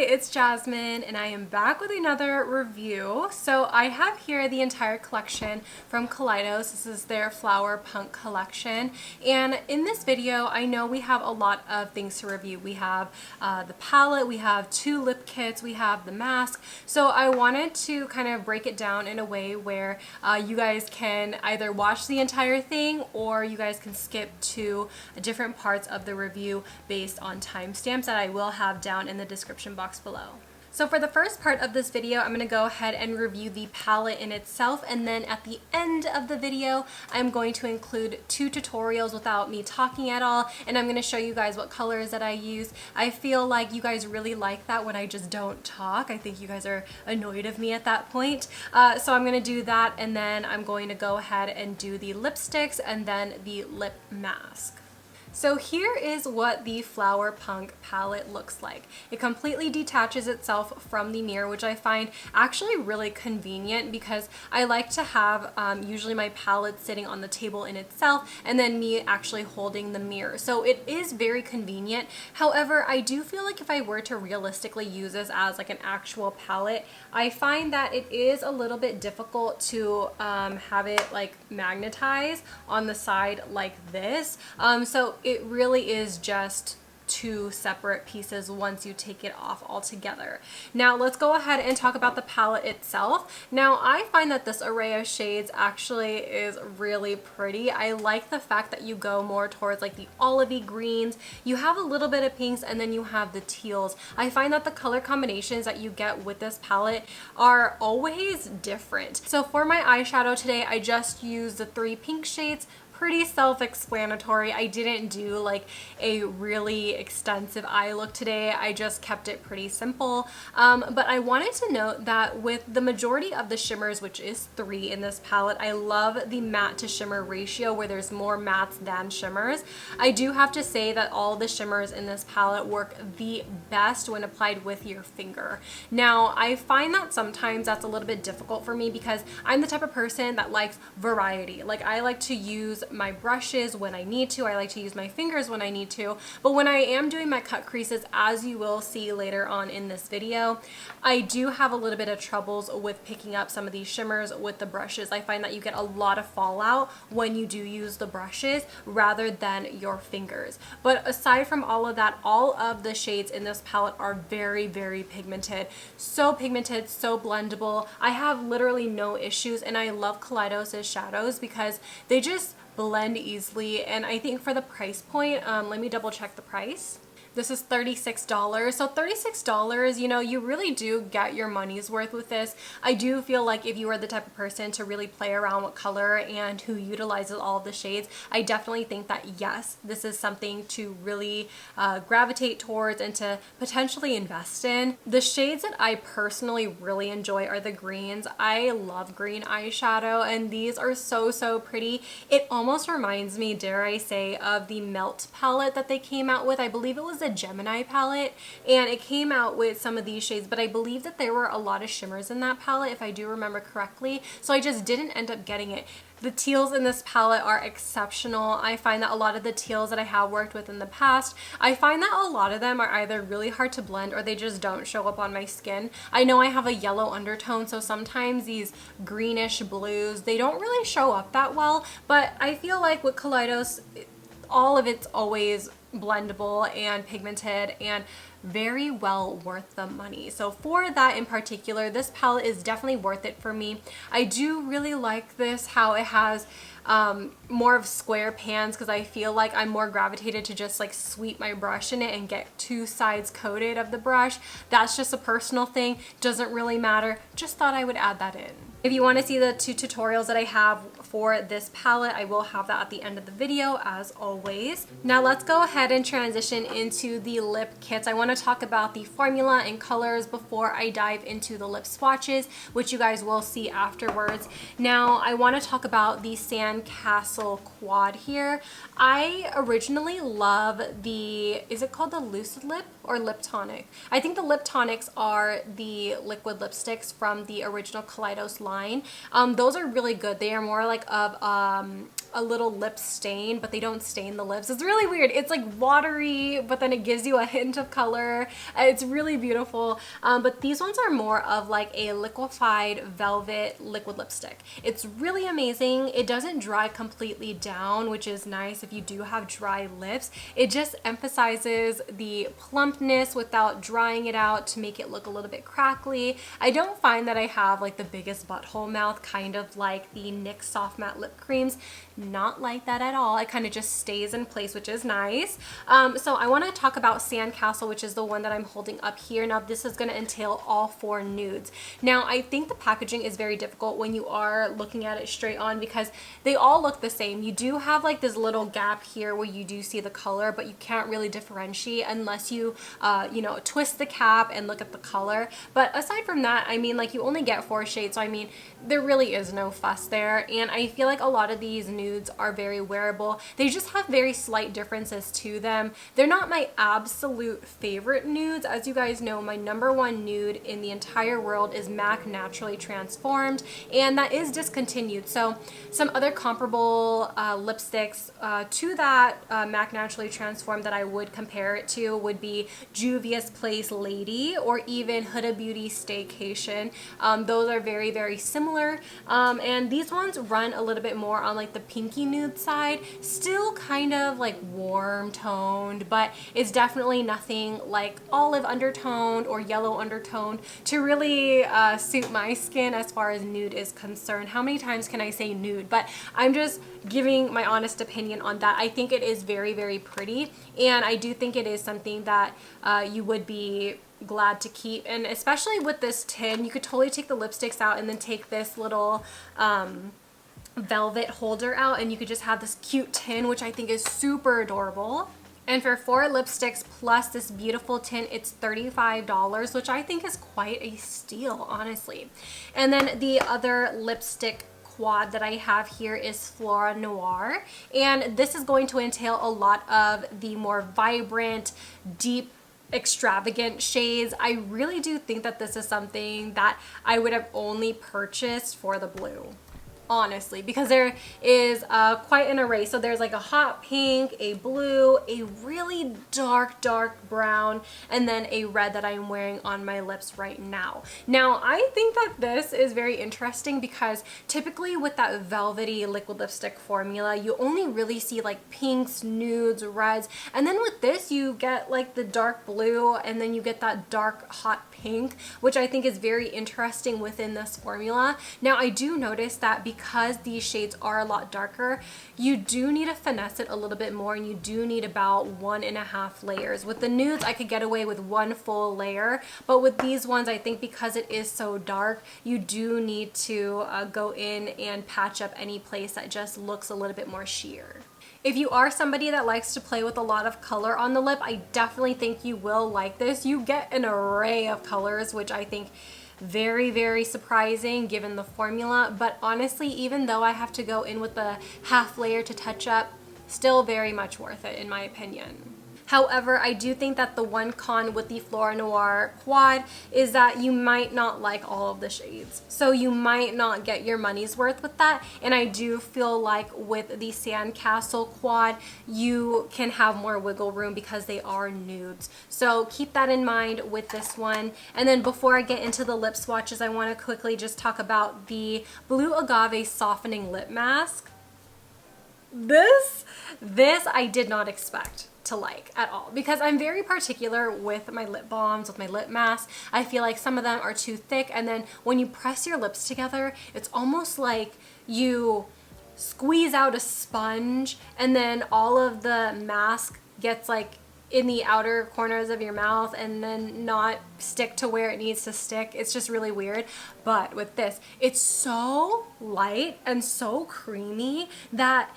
it's Jasmine and I am back with another review. So I have here the entire collection from Kaleidos. This is their Flower Punk collection. And in this video, I know we have a lot of things to review. We have the palette, we have 2 lip kits, we have the mask. So I wanted to kind of break it down in a way where you guys can either watch the entire thing or you guys can skip to different parts of the review based on timestamps that I will have down in the description box below. So for the first part of this video, I'm going to go ahead and review the palette in itself, and then at the end of the video, I'm going to include 2 tutorials without me talking at all, and I'm going to show you guys what colors that I use. I feel like you guys really like that when I just don't talk. I think you guys are annoyed of me at that point. So I'm going to do that, and then I'm going to go ahead and do the lipsticks and then the lip mask. So here is what the Flower Punk palette looks like. It completely detaches itself from the mirror, which I find actually really convenient because I like to have usually my palette sitting on the table in itself and then me actually holding the mirror. So it is very convenient. However, I do feel like if I were to realistically use this as like an actual palette, I find that it is a little bit difficult to have it like magnetize on the side like this. So it really is just 2 separate pieces once you take it off altogether. Now let's go ahead and talk about the palette itself. Now I find that this array of shades actually is really pretty. I like the fact that you go more towards like the olivey greens, you have a little bit of pinks, and then you have the teals. I find that the color combinations that you get with this palette are always different. So for my eyeshadow today, I just used the 3 pink shades. Pretty self-explanatory. I didn't do like a really extensive eye look today. I just kept it pretty simple. But I wanted to note that with the majority of the shimmers, which is 3 in this palette, I love the matte to shimmer ratio where there's more mattes than shimmers. I do have to say that all the shimmers in this palette work the best when applied with your finger. Now, I find that sometimes that's a little bit difficult for me because I'm the type of person that likes variety. Like I like to use my brushes when I need to. I like to use my fingers when I need to. But when I am doing my cut creases, as you will see later on in this video, I do have a little bit of troubles with picking up some of these shimmers with the brushes. I find that you get a lot of fallout when you do use the brushes rather than your fingers. But aside from all of that, all of the shades in this palette are very, very pigmented. So pigmented, so blendable. I have literally no issues, and I love Kaleidos' shadows because they just blend easily. And I think for the price point, let me double check the price. This is $36. So $36, you know, you really do get your money's worth with this. I do feel like if you are the type of person to really play around with color and who utilizes all of the shades, I definitely think that yes, this is something to really gravitate towards and to potentially invest in. The shades that I personally really enjoy are the greens. I love green eyeshadow, and these are so, so pretty. It almost reminds me, dare I say, of the Melt palette that they came out with. I believe it was a Gemini palette, and it came out with some of these shades, but I believe that there were a lot of shimmers in that palette if I do remember correctly, so I just didn't end up getting it. The teals in this palette are exceptional. I find that a lot of the teals that I have worked with in the past, I find that a lot of them are either really hard to blend or they just don't show up on my skin. I know I have a yellow undertone, so sometimes these greenish blues, they don't really show up that well, but I feel like with Kaleidos, all of it's always blendable and pigmented and very well worth the money. So for that in particular, this palette is definitely worth it for me. I do really like this, how it has more of square pans, because I feel like I'm more gravitated to just like sweep my brush in it and get 2 sides coated of the brush. That's just a personal thing, doesn't really matter. Just thought I would add that in. If you want to see the 2 tutorials that I have for this palette, I will have that at the end of the video as always. Now let's go ahead and transition into the lip kits. I want to talk about the formula and colors before I dive into the lip swatches, which you guys will see afterwards. Now I want to talk about the Sandcastle quad here. I originally love the, is it called the Lucid Lip or Lip Tonic? I think the Lip Tonics are the liquid lipsticks from the original Kaleidos line. Those are really good. They are more like of a little lip stain, but they don't stain the lips. It's really weird. It's like watery, but then it gives you a hint of color. It's really beautiful. But these ones are more of like a liquefied velvet liquid lipstick. It's really amazing. It doesn't dry completely down, which is nice if you do have dry lips. It just emphasizes the plumpness without drying it out to make it look a little bit crackly. I don't find that I have like the biggest butthole mouth, kind of like the NYX Soft Matte Lip Creams. Not like that at all. It kind of just stays in place, which is nice. So I want to talk about Sandcastle, which is the one that I'm holding up here. Now this is going to entail all 4 nudes. Now I think the packaging is very difficult when you are looking at it straight on because they all look the same. You do have like this little gap here where you do see the color, but you can't really differentiate unless you you know, twist the cap and look at the color. But aside from that, I mean, like, you only get 4 shades, so I mean, there really is no fuss there. And I feel like a lot of these nudes are very wearable. They just have very slight differences to them. They're not my absolute favorite nudes. As you guys know, my #1 nude in the entire world is MAC Naturally Transformed, and that is discontinued. So some other comparable lipsticks to that MAC Naturally Transformed that I would compare it to would be Juvia's Place Lady or even Huda Beauty Staycation. Those are very, very similar. And these ones run a little bit more on like the pinky nude side, still kind of like warm toned, but it's definitely nothing like olive undertoned or yellow undertoned to really suit my skin as far as nude is concerned. How many times can I say nude? But I'm just giving my honest opinion on that. I think it is very, very pretty, and I do think it is something that you would be glad to keep. And especially with this tin, you could totally take the lipsticks out and then take this little velvet holder out, and you could just have this cute tin, which I think is super adorable. And for 4 lipsticks plus this beautiful tint, it's $35, which I think is quite a steal, honestly. And then the other lipstick quad that I have here is Flora Noir, and this is going to entail a lot of the more vibrant, deep, extravagant shades. I really do think that this is something that I would have only purchased for the blue, honestly, because there is quite an array. So there's like a hot pink, a blue, a really dark brown, and then a red that I'm wearing on my lips right now. Now I think that this is very interesting because typically with that velvety liquid lipstick formula, you only really see like pinks, nudes, reds, and then with this you get like the dark blue, and then you get that dark hot pink, which I think is very interesting within this formula. Now I do notice that because these shades are a lot darker, you do need to finesse it a little bit more, and you do need about 1.5 layers. With the nudes, I could get away with 1 full layer, but with these ones, I think because it is so dark, you do need to go in and patch up any place that just looks a little bit more sheer. If you are somebody that likes to play with a lot of color on the lip, I definitely think you will like this. You get an array of colors, which I think very, very surprising given the formula. But honestly, even though I have to go in with a half layer to touch up, still very much worth it in my opinion. However, I do think that the one con with the Flora Noir quad is that you might not like all of the shades. So you might not get your money's worth with that. And I do feel like with the Sandcastle quad, you can have more wiggle room because they are nudes. So keep that in mind with this one. And then before I get into the lip swatches, I want to quickly just talk about the Blue Agave Softening Lip Mask. This I did not expect to like at all, because I'm very particular with my lip balms, with my lip masks. I feel like some of them are too thick, and then when you press your lips together, it's almost like you squeeze out a sponge and then all of the mask gets like in the outer corners of your mouth and then not stick to where it needs to stick. It's just really weird. But with this, it's so light and so creamy that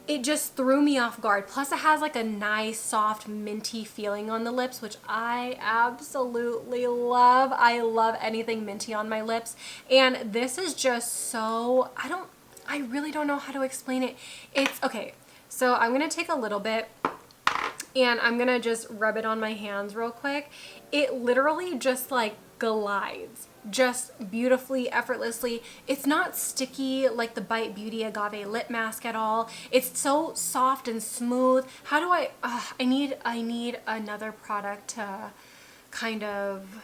it just threw me off guard. Plus it has like a nice soft minty feeling on the lips, which I absolutely love. I love anything minty on my lips. And this is just so, I really don't know how to explain it. It's okay. So I'm gonna take a little bit and I'm gonna just rub it on my hands real quick. It literally just like glides just beautifully, effortlessly. It's not sticky like the Bite Beauty Agave lip mask at all. It's so soft and smooth. How do I need another product to kind of,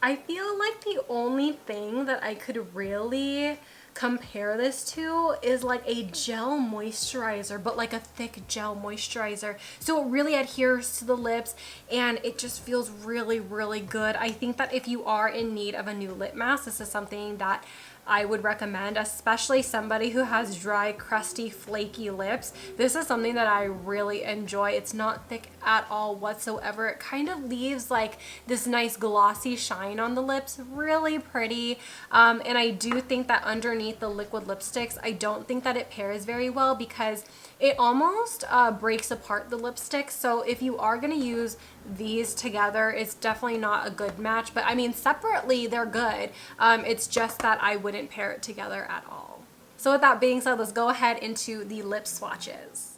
I feel like the only thing that I could really compare this to is like a gel moisturizer, but like a thick gel moisturizer, so it really adheres to the lips and it just feels really, really good. I think that if you are in need of a new lip mask, this is something that I would recommend, especially somebody who has dry, crusty, flaky lips. This is something that I really enjoy. It's not thick at all whatsoever. It kind of leaves like this nice glossy shine on the lips, really pretty. And I do think that underneath the liquid lipsticks, I don't think that it pairs very well because it almost breaks apart the lipstick. So if you are going to use these together, it's definitely not a good match. But I mean, separately, they're good. It's just that I wouldn't pair it together at all. So with that being said, let's go ahead into the lip swatches.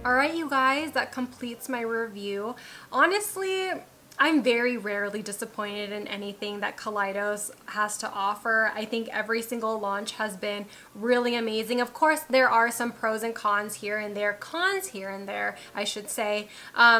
Alright, you guys, that completes my review. Honestly, I'm very rarely disappointed in anything that Kaleidos has to offer. I think every single launch has been really amazing. Of course, there are some pros and cons here and there, I should say,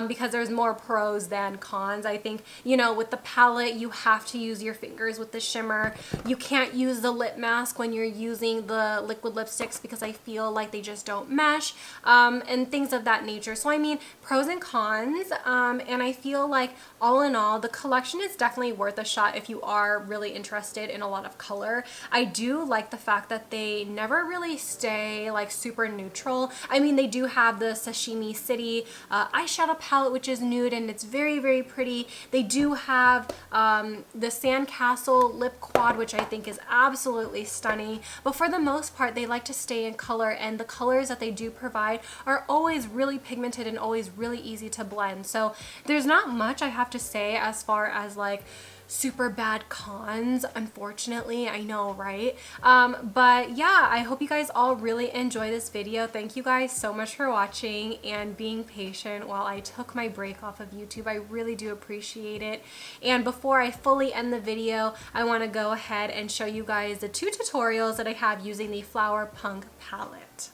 because there's more pros than cons. I think, you know, with the palette, you have to use your fingers with the shimmer. You can't use the lip mask when you're using the liquid lipsticks because I feel like they just don't mesh, and things of that nature. So I mean, pros and cons, and I feel like all in all, the collection is definitely worth a shot if you are really interested in a lot of color. I do like the fact that they never really stay like super neutral. I mean, they do have the Sashimi City eyeshadow palette, which is nude and it's very, very pretty. They do have the Sandcastle lip quad, which I think is absolutely stunning. But for the most part, they like to stay in color, and the colors that they do provide are always really pigmented and always really easy to blend. So there's not much I have to say as far as like super bad cons, unfortunately. I know, right? But yeah, I hope you guys all really enjoy this video. Thank you guys so much for watching and being patient while I took my break off of YouTube. I really do appreciate it. And before I fully end the video, I want to go ahead and show you guys the 2 tutorials that I have using the Flower Punk palette.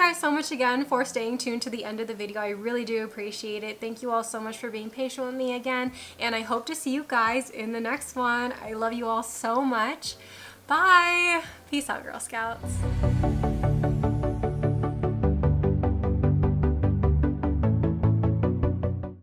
guys so much again for staying tuned to the end of the video. I really do appreciate it. Thank you all so much for being patient with me again, and I hope to see you guys in the next one. I love you all so much. Bye. Peace out, Girl Scouts.